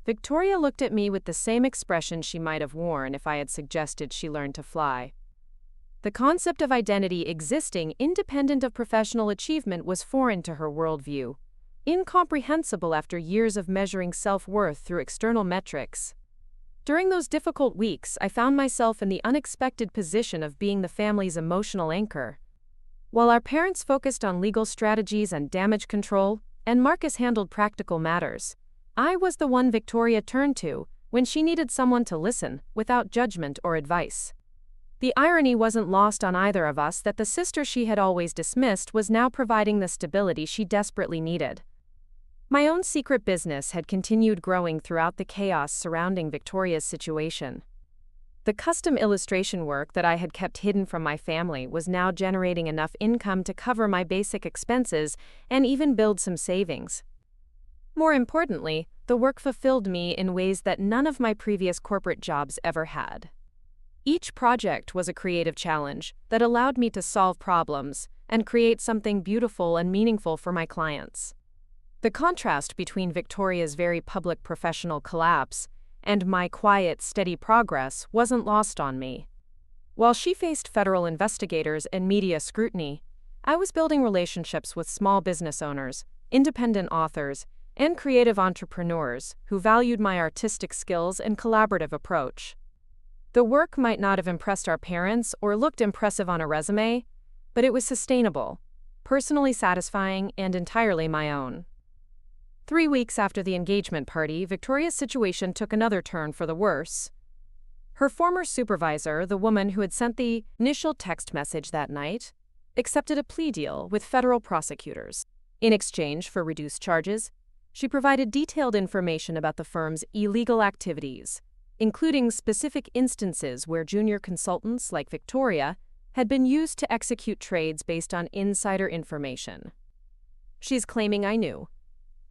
Victoria looked at me with the same expression she might have worn if I had suggested she learn to fly. The concept of identity existing independent of professional achievement was foreign to her worldview, incomprehensible after years of measuring self-worth through external metrics. During those difficult weeks, I found myself in the unexpected position of being the family's emotional anchor. While our parents focused on legal strategies and damage control, and Marcus handled practical matters, I was the one Victoria turned to when she needed someone to listen without judgment or advice. The irony wasn't lost on either of us that the sister she had always dismissed was now providing the stability she desperately needed. My own secret business had continued growing throughout the chaos surrounding Victoria's situation. The custom illustration work that I had kept hidden from my family was now generating enough income to cover my basic expenses and even build some savings. More importantly, the work fulfilled me in ways that none of my previous corporate jobs ever had. Each project was a creative challenge that allowed me to solve problems and create something beautiful and meaningful for my clients. The contrast between Victoria's very public professional collapse and my quiet, steady progress wasn't lost on me. While she faced federal investigators and media scrutiny, I was building relationships with small business owners, independent authors, and creative entrepreneurs who valued my artistic skills and collaborative approach. The work might not have impressed our parents or looked impressive on a resume, but it was sustainable, personally satisfying, and entirely my own. 3 weeks after the engagement party, Victoria's situation took another turn for the worse. Her former supervisor, the woman who had sent the initial text message that night, accepted a plea deal with federal prosecutors. In exchange for reduced charges, she provided detailed information about the firm's illegal activities, including specific instances where junior consultants like Victoria had been used to execute trades based on insider information. She's claiming I knew.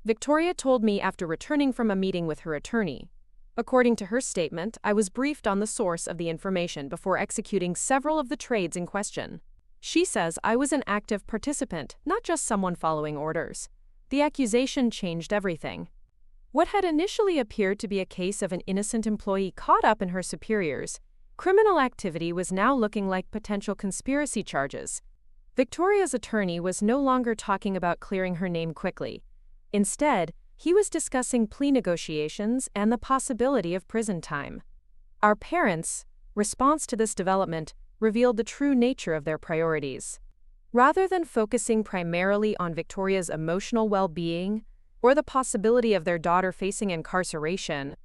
Victoria told me after returning from a meeting with her attorney. According to her statement, I was briefed on the source of the information before executing several of the trades in question. She says I was an active participant, not just someone following orders. The accusation changed everything. What had initially appeared to be a case of an innocent employee caught up in her superiors, criminal activity was now looking like potential conspiracy charges. Victoria's attorney was no longer talking about clearing her name quickly. Instead, he was discussing plea negotiations and the possibility of prison time. Our parents' response to this development revealed the true nature of their priorities. Rather than focusing primarily on Victoria's emotional well-being or the possibility of their daughter facing incarceration,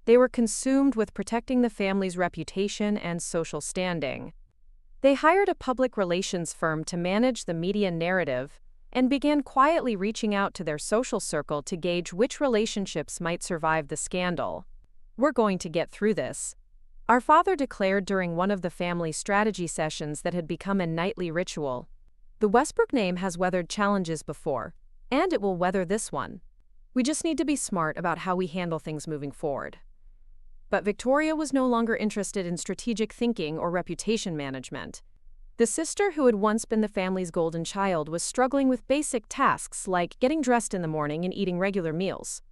they were consumed with protecting the family's reputation and social standing. They hired a public relations firm to manage the media narrative and began quietly reaching out to their social circle to gauge which relationships might survive the scandal. "We're going to get through this," our father declared during one of the family strategy sessions that had become a nightly ritual. "The Westbrook name has weathered challenges before, and it will weather this one. We just need to be smart about how we handle things moving forward." But Victoria was no longer interested in strategic thinking or reputation management. The sister who had once been the family's golden child was struggling with basic tasks like getting dressed in the morning and eating regular meals.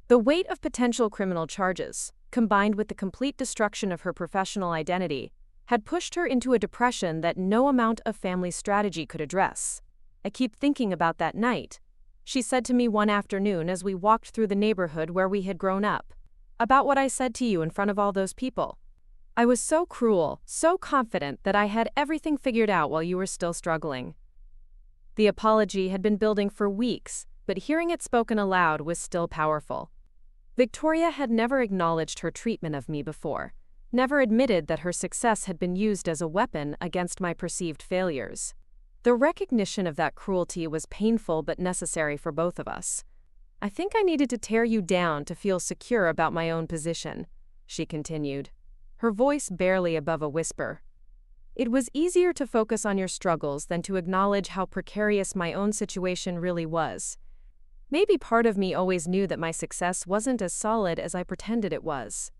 The weight of potential criminal charges, combined with the complete destruction of her professional identity, had pushed her into a depression that no amount of family strategy could address. "I keep thinking about that night," she said to me one afternoon as we walked through the neighborhood where we had grown up. "About what I said to you in front of all those people. I was so cruel, so confident that I had everything figured out while you were still struggling." The apology had been building for weeks, but hearing it spoken aloud was still powerful. Victoria had never acknowledged her treatment of me before, never admitted that her success had been used as a weapon against my perceived failures. The recognition of that cruelty was painful but necessary for both of us. "I think I needed to tear you down to feel secure about my own position," she continued, her voice barely above a whisper. "It was easier to focus on your struggles than to acknowledge how precarious my own situation really was. Maybe part of me always knew that my success wasn't as solid as I pretended it was."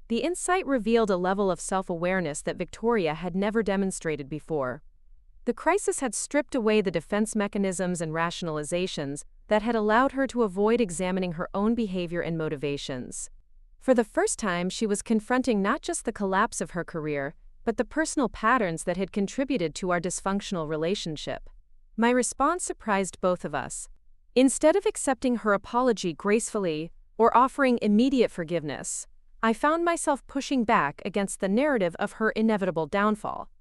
The insight revealed a level of self-awareness that Victoria had never demonstrated before. The crisis had stripped away the defense mechanisms and rationalizations that had allowed her to avoid examining her own behavior and motivations. For the first time, she was confronting not just the collapse of her career, but the personal patterns that had contributed to our dysfunctional relationship. My response surprised both of us. Instead of accepting her apology gracefully or offering immediate forgiveness, I found myself pushing back against the narrative of her inevitable downfall.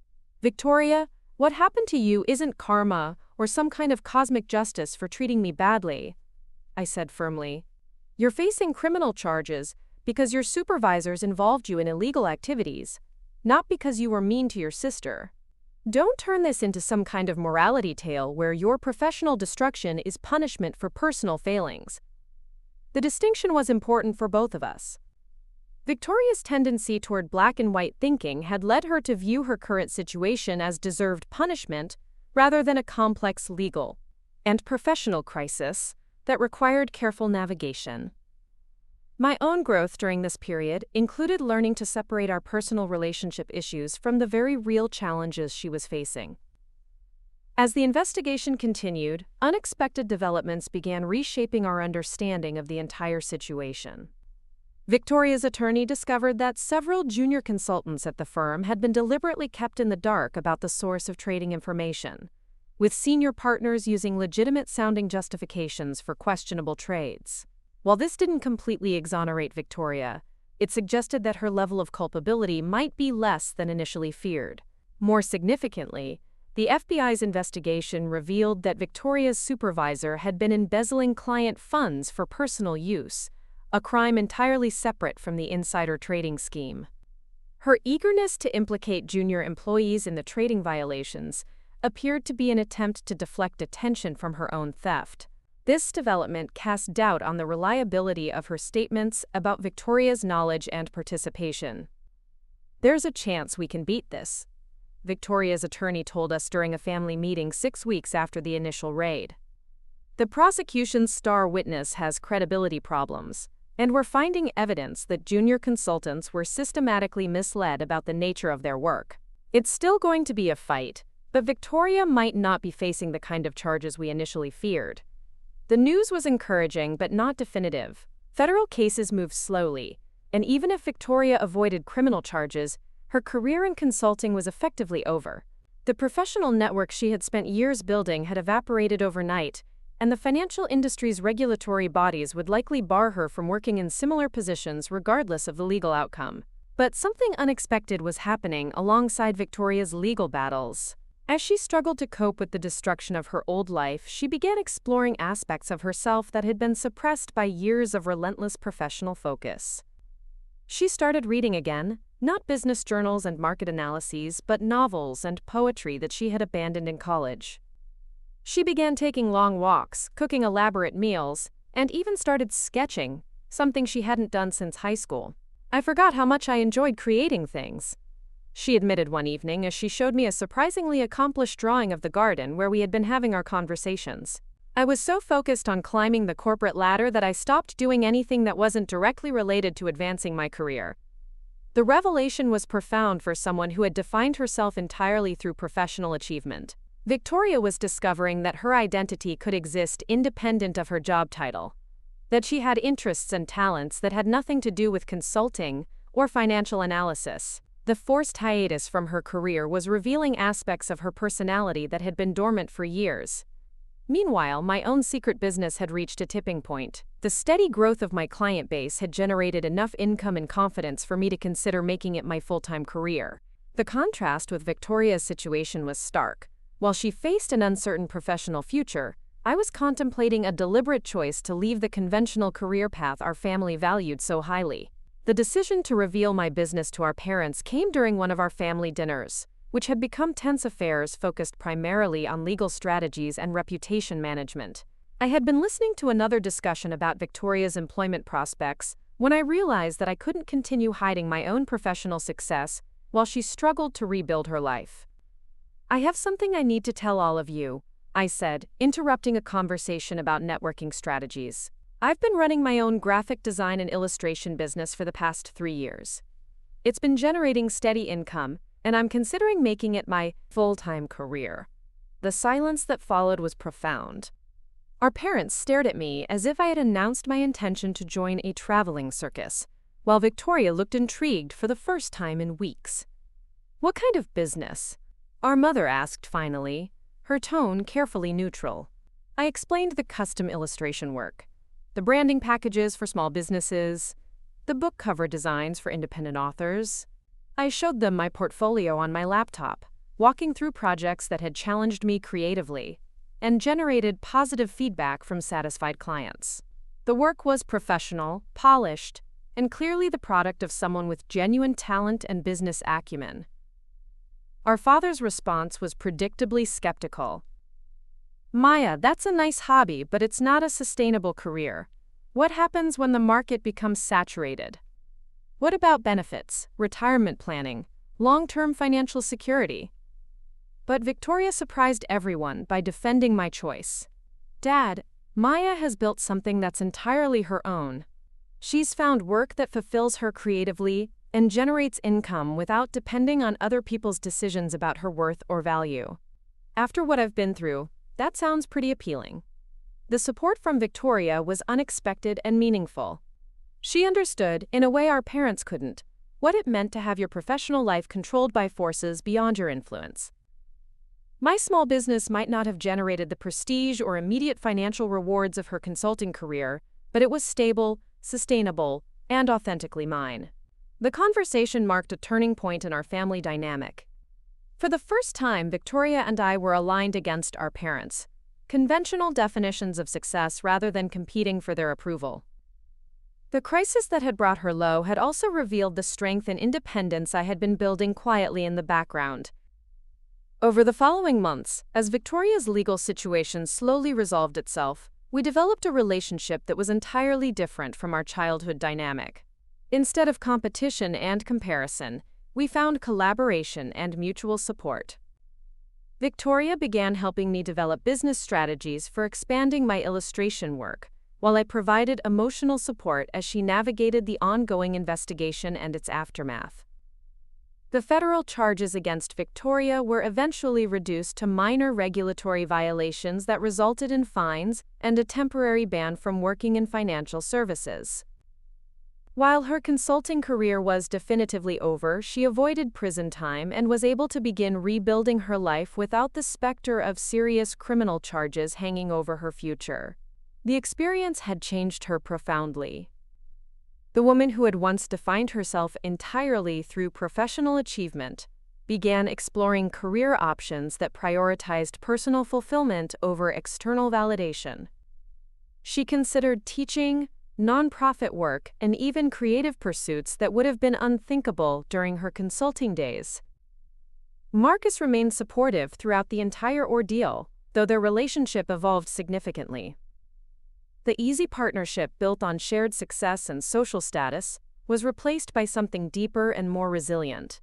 "Victoria, what happened to you isn't karma or some kind of cosmic justice for treating me badly," I said firmly. "You're facing criminal charges because your supervisors involved you in illegal activities. not because you were mean to your sister. Don't turn this into some kind of morality tale where your professional destruction is punishment for personal failings. The distinction was important for both of us. Victoria's tendency toward black and white thinking had led her to view her current situation as deserved punishment rather than a complex legal and professional crisis that required careful navigation. My own growth during this period included learning to separate our personal relationship issues from the very real challenges she was facing. As the investigation continued, unexpected developments began reshaping our understanding of the entire situation. Victoria's attorney discovered that several junior consultants at the firm had been deliberately kept in the dark about the source of trading information, with senior partners using legitimate-sounding justifications for questionable trades. While this didn't completely exonerate Victoria, it suggested that her level of culpability might be less than initially feared. More significantly, the FBI's investigation revealed that Victoria's supervisor had been embezzling client funds for personal use, a crime entirely separate from the insider trading scheme. Her eagerness to implicate junior employees in the trading violations appeared to be an attempt to deflect attention from her own theft. This development cast doubt on the reliability of her statements about Victoria's knowledge and participation. "There's a chance we can beat this," Victoria's attorney told us during a family meeting 6 weeks after the initial raid. "The prosecution's star witness has credibility problems, and we're finding evidence that junior consultants were systematically misled about the nature of their work. It's still going to be a fight, but Victoria might not be facing the kind of charges we initially feared." The news was encouraging but not definitive. Federal cases moved slowly, and even if Victoria avoided criminal charges, her career in consulting was effectively over. The professional network she had spent years building had evaporated overnight, and the financial industry's regulatory bodies would likely bar her from working in similar positions regardless of the legal outcome. But something unexpected was happening alongside Victoria's legal battles. As she struggled to cope with the destruction of her old life, she began exploring aspects of herself that had been suppressed by years of relentless professional focus. She started reading again, not business journals and market analyses, but novels and poetry that she had abandoned in college. She began taking long walks, cooking elaborate meals, and even started sketching, something she hadn't done since high school. "I forgot how much I enjoyed creating things," she admitted one evening as she showed me a surprisingly accomplished drawing of the garden where we had been having our conversations. "I was so focused on climbing the corporate ladder that I stopped doing anything that wasn't directly related to advancing my career." The revelation was profound for someone who had defined herself entirely through professional achievement. Victoria was discovering that her identity could exist independent of her job title, that she had interests and talents that had nothing to do with consulting or financial analysis. The forced hiatus from her career was revealing aspects of her personality that had been dormant for years. Meanwhile, my own secret business had reached a tipping point. The steady growth of my client base had generated enough income and confidence for me to consider making it my full-time career. The contrast with Victoria's situation was stark. While she faced an uncertain professional future, I was contemplating a deliberate choice to leave the conventional career path our family valued so highly. The decision to reveal my business to our parents came during one of our family dinners, which had become tense affairs focused primarily on legal strategies and reputation management. I had been listening to another discussion about Victoria's employment prospects when I realized that I couldn't continue hiding my own professional success while she struggled to rebuild her life. "I have something I need to tell all of you," I said, interrupting a conversation about networking strategies. "I've been running my own graphic design and illustration business for the past 3 years. It's been generating steady income, and I'm considering making it my full-time career." The silence that followed was profound. Our parents stared at me as if I had announced my intention to join a traveling circus, while Victoria looked intrigued for the first time in weeks. "What kind of business?" our mother asked finally, her tone carefully neutral. I explained the custom illustration work, the branding packages for small businesses, the book cover designs for independent authors. I showed them my portfolio on my laptop, walking through projects that had challenged me creatively and generated positive feedback from satisfied clients. The work was professional, polished, and clearly the product of someone with genuine talent and business acumen. Our father's response was predictably skeptical. "Maya, that's a nice hobby, but it's not a sustainable career. What happens when the market becomes saturated? What about benefits, retirement planning, long-term financial security?" But Victoria surprised everyone by defending my choice. "Dad, Maya has built something that's entirely her own. She's found work that fulfills her creatively and generates income without depending on other people's decisions about her worth or value. After what I've been through, that sounds pretty appealing." The support from Victoria was unexpected and meaningful. She understood, in a way our parents couldn't, what it meant to have your professional life controlled by forces beyond your influence. My small business might not have generated the prestige or immediate financial rewards of her consulting career, but it was stable, sustainable, and authentically mine. The conversation marked a turning point in our family dynamic. For the first time, Victoria and I were aligned against our parents' conventional definitions of success rather than competing for their approval. The crisis that had brought her low had also revealed the strength and independence I had been building quietly in the background. Over the following months, as Victoria's legal situation slowly resolved itself, we developed a relationship that was entirely different from our childhood dynamic. Instead of competition and comparison, we found collaboration and mutual support. Victoria began helping me develop business strategies for expanding my illustration work, while I provided emotional support as she navigated the ongoing investigation and its aftermath. The federal charges against Victoria were eventually reduced to minor regulatory violations that resulted in fines and a temporary ban from working in financial services. While her consulting career was definitively over, she avoided prison time and was able to begin rebuilding her life without the specter of serious criminal charges hanging over her future. The experience had changed her profoundly. The woman who had once defined herself entirely through professional achievement began exploring career options that prioritized personal fulfillment over external validation. She considered teaching, nonprofit work, and even creative pursuits that would have been unthinkable during her consulting days. Marcus remained supportive throughout the entire ordeal, though their relationship evolved significantly. The easy partnership built on shared success and social status was replaced by something deeper and more resilient.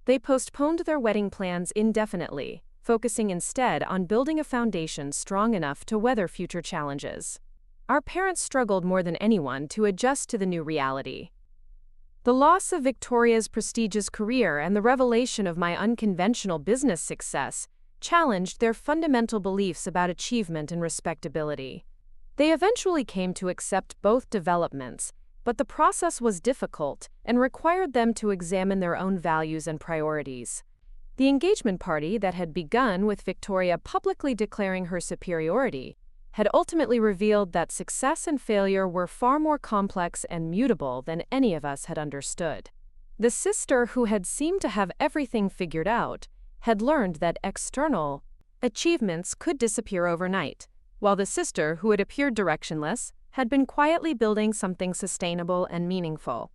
They postponed their wedding plans indefinitely, focusing instead on building a foundation strong enough to weather future challenges. Our parents struggled more than anyone to adjust to the new reality. The loss of Victoria's prestigious career and the revelation of my unconventional business success challenged their fundamental beliefs about achievement and respectability. They eventually came to accept both developments, but the process was difficult and required them to examine their own values and priorities. The engagement party that had begun with Victoria publicly declaring her superiority had ultimately revealed that success and failure were far more complex and mutable than any of us had understood. The sister who had seemed to have everything figured out had learned that external achievements could disappear overnight, while the sister who had appeared directionless had been quietly building something sustainable and meaningful.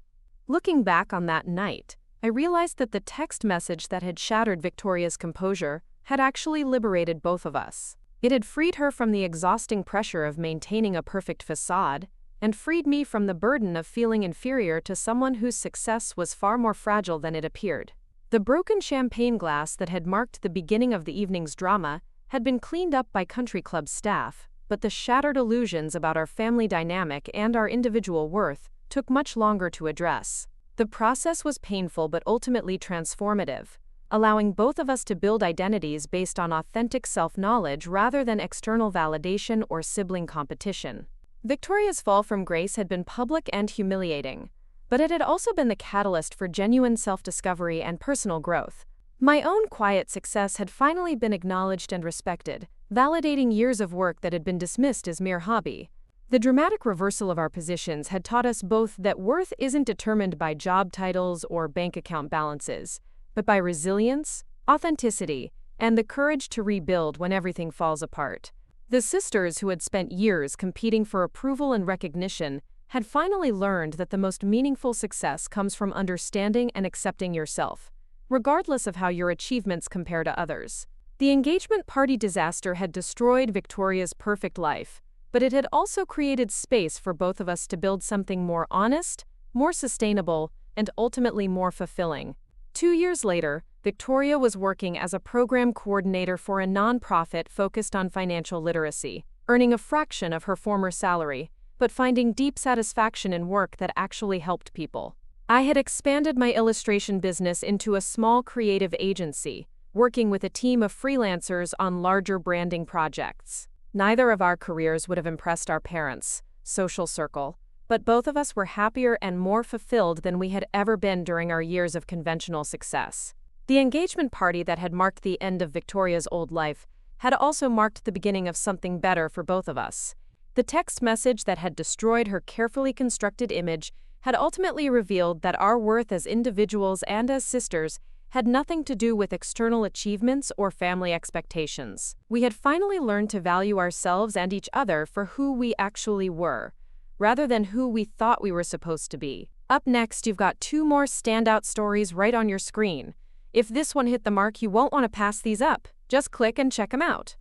Looking back on that night, I realized that the text message that had shattered Victoria's composure had actually liberated both of us. It had freed her from the exhausting pressure of maintaining a perfect facade, and freed me from the burden of feeling inferior to someone whose success was far more fragile than it appeared. The broken champagne glass that had marked the beginning of the evening's drama had been cleaned up by country club staff, but the shattered illusions about our family dynamic and our individual worth took much longer to address. The process was painful but ultimately transformative, allowing both of us to build identities based on authentic self-knowledge rather than external validation or sibling competition. Victoria's fall from grace had been public and humiliating, but it had also been the catalyst for genuine self-discovery and personal growth. My own quiet success had finally been acknowledged and respected, validating years of work that had been dismissed as mere hobby. The dramatic reversal of our positions had taught us both that worth isn't determined by job titles or bank account balances, but by resilience, authenticity, and the courage to rebuild when everything falls apart. The sisters who had spent years competing for approval and recognition had finally learned that the most meaningful success comes from understanding and accepting yourself, regardless of how your achievements compare to others. The engagement party disaster had destroyed Victoria's perfect life, but it had also created space for both of us to build something more honest, more sustainable, and ultimately more fulfilling. 2 years later, Victoria was working as a program coordinator for a nonprofit focused on financial literacy, earning a fraction of her former salary, but finding deep satisfaction in work that actually helped people. I had expanded my illustration business into a small creative agency, working with a team of freelancers on larger branding projects. Neither of our careers would have impressed our parents, social circle, but both of us were happier and more fulfilled than we had ever been during our years of conventional success. The engagement party that had marked the end of Victoria's old life had also marked the beginning of something better for both of us. The text message that had destroyed her carefully constructed image had ultimately revealed that our worth as individuals and as sisters had nothing to do with external achievements or family expectations. We had finally learned to value ourselves and each other for who we actually were, rather than who we thought we were supposed to be. Up next, you've got 2 more standout stories right on your screen. If this one hit the mark, you won't want to pass these up. Just click and check them out.